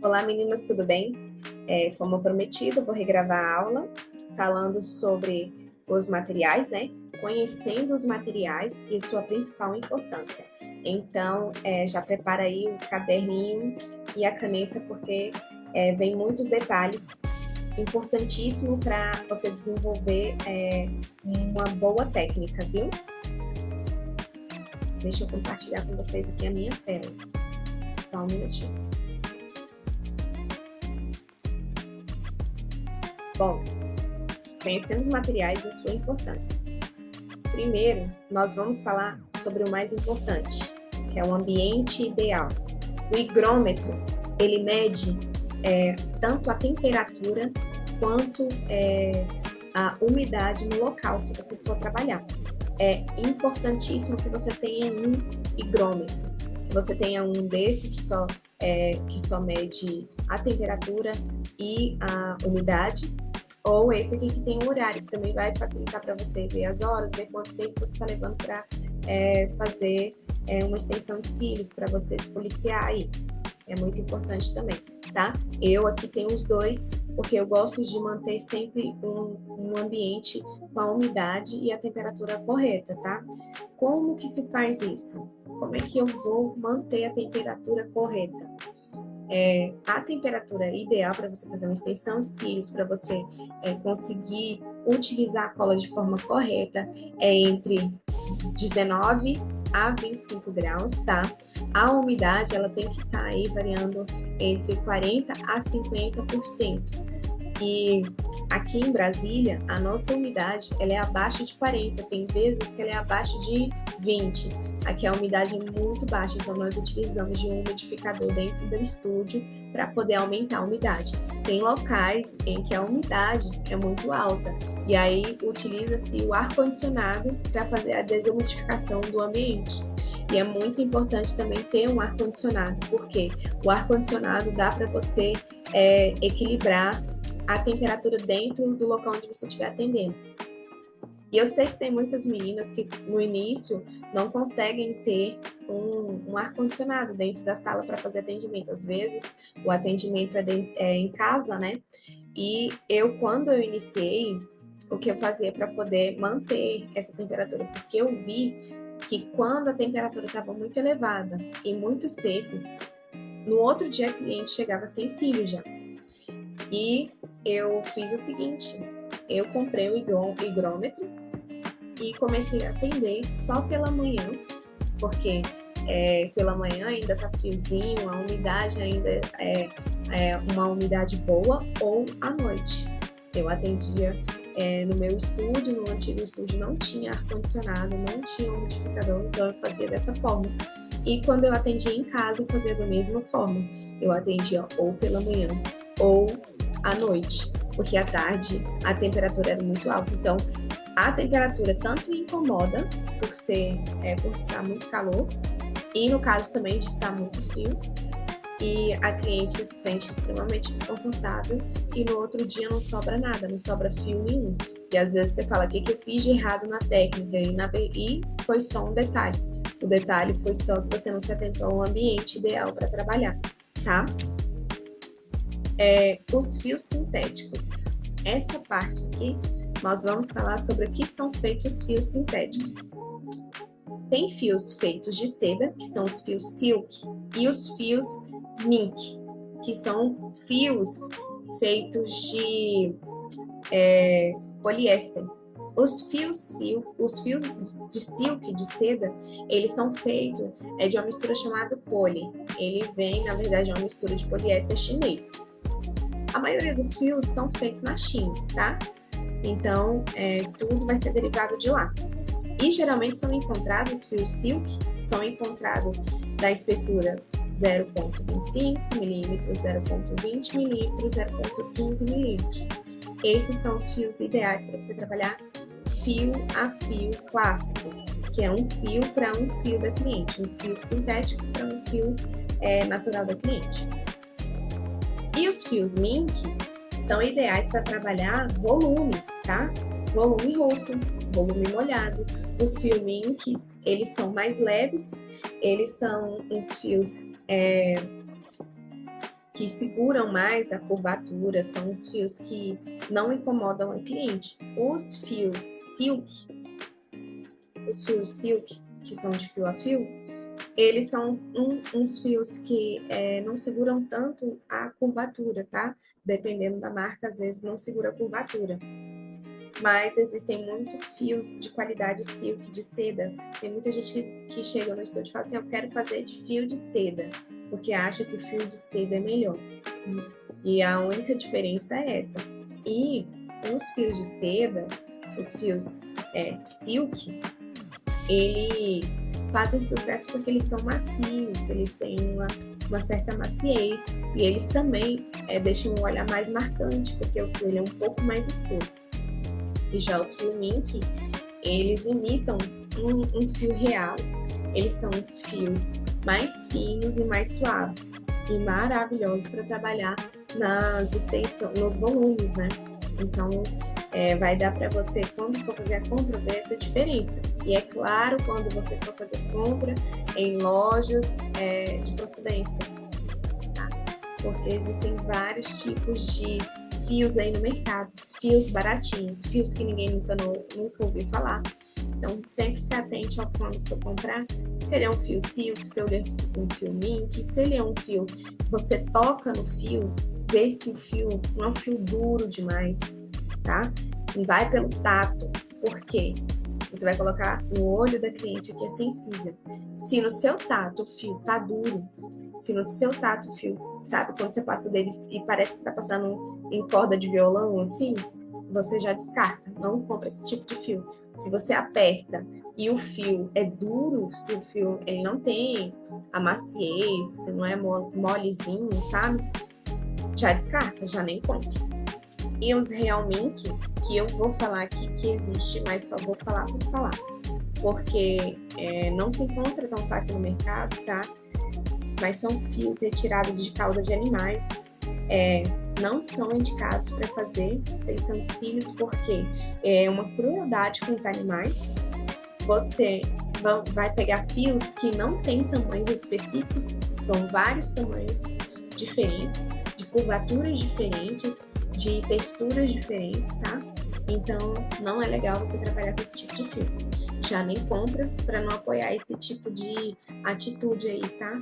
Olá meninas, tudo bem? Como prometido, eu vou regravar a aula falando sobre os materiais, né? Conhecendo os materiais e sua principal importância. Então, já prepara aí o caderninho e a caneta, porque vem muitos detalhes importantíssimos para você desenvolver uma boa técnica, viu? Deixa eu compartilhar com vocês aqui a minha tela. Só um minutinho. Bom, conhecendo os materiais e a sua importância. Primeiro, nós vamos falar sobre o mais importante, que é o ambiente ideal. O higrômetro, ele mede tanto a temperatura quanto a umidade no local que você for trabalhar. É importantíssimo que você tenha um higrômetro, que você tenha um desse que só mede a temperatura e a umidade, ou esse aqui que tem um horário, que também vai facilitar para você ver as horas, ver quanto tempo você está levando para fazer uma extensão de cílios, para você se policiar aí. É muito importante também, tá? Eu aqui tenho os dois, porque eu gosto de manter sempre um ambiente com a umidade e a temperatura correta, tá? Como que se faz isso? Como é que eu vou manter a temperatura correta? A temperatura ideal para você fazer uma extensão de cílios, para você conseguir utilizar a cola de forma correta, é entre 19 a 25 graus, tá? A umidade, ela tem que estar aí variando entre 40 a 50%. E aqui em Brasília, a nossa umidade, ela é abaixo de 40, tem vezes que ela é abaixo de 20. Aqui a umidade é muito baixa, então nós utilizamos de um umidificador dentro do estúdio para poder aumentar a umidade. Tem locais em que a umidade é muito alta, e aí utiliza-se o ar-condicionado para fazer a desumidificação do ambiente. E é muito importante também ter um ar-condicionado, porque o ar-condicionado dá para você equilibrar a temperatura dentro do local onde você estiver atendendo. E eu sei que tem muitas meninas que no início não conseguem ter um ar-condicionado dentro da sala para fazer atendimento. Às vezes o atendimento é em casa, né? E quando eu iniciei, o que eu fazia para poder manter essa temperatura? Porque eu vi que quando a temperatura estava muito elevada e muito seco, no outro dia a cliente chegava sem cílio já. E eu fiz o seguinte, eu comprei o higrômetro e comecei a atender só pela manhã, porque pela manhã ainda tá friozinho, a umidade ainda é uma umidade boa, ou à noite. Eu atendia no meu estúdio, no antigo estúdio não tinha ar-condicionado, não tinha umidificador, então eu fazia dessa forma. E quando eu atendia em casa, eu fazia da mesma forma. Eu atendia ou pela manhã ou à noite, porque à tarde a temperatura era muito alta. Então, a temperatura tanto me incomoda por estar muito calor, e no caso também de estar muito frio, e a cliente se sente extremamente desconfortável, e no outro dia não sobra nada, não sobra fio nenhum. E às vezes você fala, o que eu fiz de errado na técnica? E foi só um detalhe. O detalhe foi só que você não se atentou ao ambiente ideal para trabalhar, tá? Os fios sintéticos. Essa parte aqui, nós vamos falar sobre o que são feitos os fios sintéticos. Tem fios feitos de seda, que são os fios silk, e os fios mink, que são fios feitos de poliéster. Os fios de silk, de seda, eles são feitos de uma mistura chamada poly. Ele vem, na verdade, é uma mistura de poliéster chinês. A maioria dos fios são feitos na China, tá? Então, tudo vai ser derivado de lá. E geralmente são encontrados fios silk, são encontrados da espessura 0,25 mm, 0,20 mm, 0,15 mm. Esses são os fios ideais para você trabalhar fio a fio clássico, que é um fio para um fio da cliente, um fio sintético para um fio natural da cliente. E os fios mink são ideais para trabalhar volume, tá? Volume roxo, volume molhado. Os fios minks, eles são mais leves, eles são uns fios que seguram mais a curvatura, são os fios que não incomodam a cliente. Os fios silk, que são de fio a fio, eles são uns fios que não seguram tanto a curvatura, tá? Dependendo da marca, às vezes não segura a curvatura. Mas existem muitos fios de qualidade silk, de seda. Tem muita gente que chega no estúdio e fala assim, eu quero fazer de fio de seda, porque acha que o fio de seda é melhor. E a única diferença é essa. E os fios de seda, os fios silk, eles fazem sucesso porque eles são macios, eles têm uma certa maciez e eles também deixam o olhar mais marcante, porque o fio ele é um pouco mais escuro. E já os fio mink, eles imitam um fio real. Eles são fios mais finos e mais suaves e maravilhosos para trabalhar nas extensões, nos volumes, né? Então, vai dar para você, quando for fazer a compra, ver essa diferença. E é claro, quando você for fazer compra em lojas de procedência, tá? Porque existem vários tipos de fios aí no mercado, fios baratinhos, fios que ninguém nunca ouviu falar. Então, sempre se atente ao quando for comprar, se ele é um fio silk, se ele é um fio mink, se ele é um fio, você toca no fio, vê se o fio não é um fio duro demais, tá? E vai pelo tato, porque você vai colocar no olho da cliente que é sensível. Se no seu tato o fio tá duro, se no seu tato o fio, sabe, quando você passa o dedo e parece que está passando em corda de violão, assim, você já descarta, não compra esse tipo de fio. Se você aperta e o fio é duro, se o fio ele não tem a maciez, se não é molezinho, sabe? Já descarta, já nem compra. E os Real Mink, que eu vou falar aqui que existe, mas só vou falar por falar, porque não se encontra tão fácil no mercado, tá? Mas são fios retirados de cauda de animais, não são indicados para fazer extensão de cílios, porque é uma crueldade com os animais. Você vai pegar fios que não têm tamanhos específicos, são vários tamanhos diferentes, de curvaturas diferentes, de texturas diferentes, tá? Então, não é legal você trabalhar com esse tipo de fio. Já nem compra para não apoiar esse tipo de atitude aí, tá?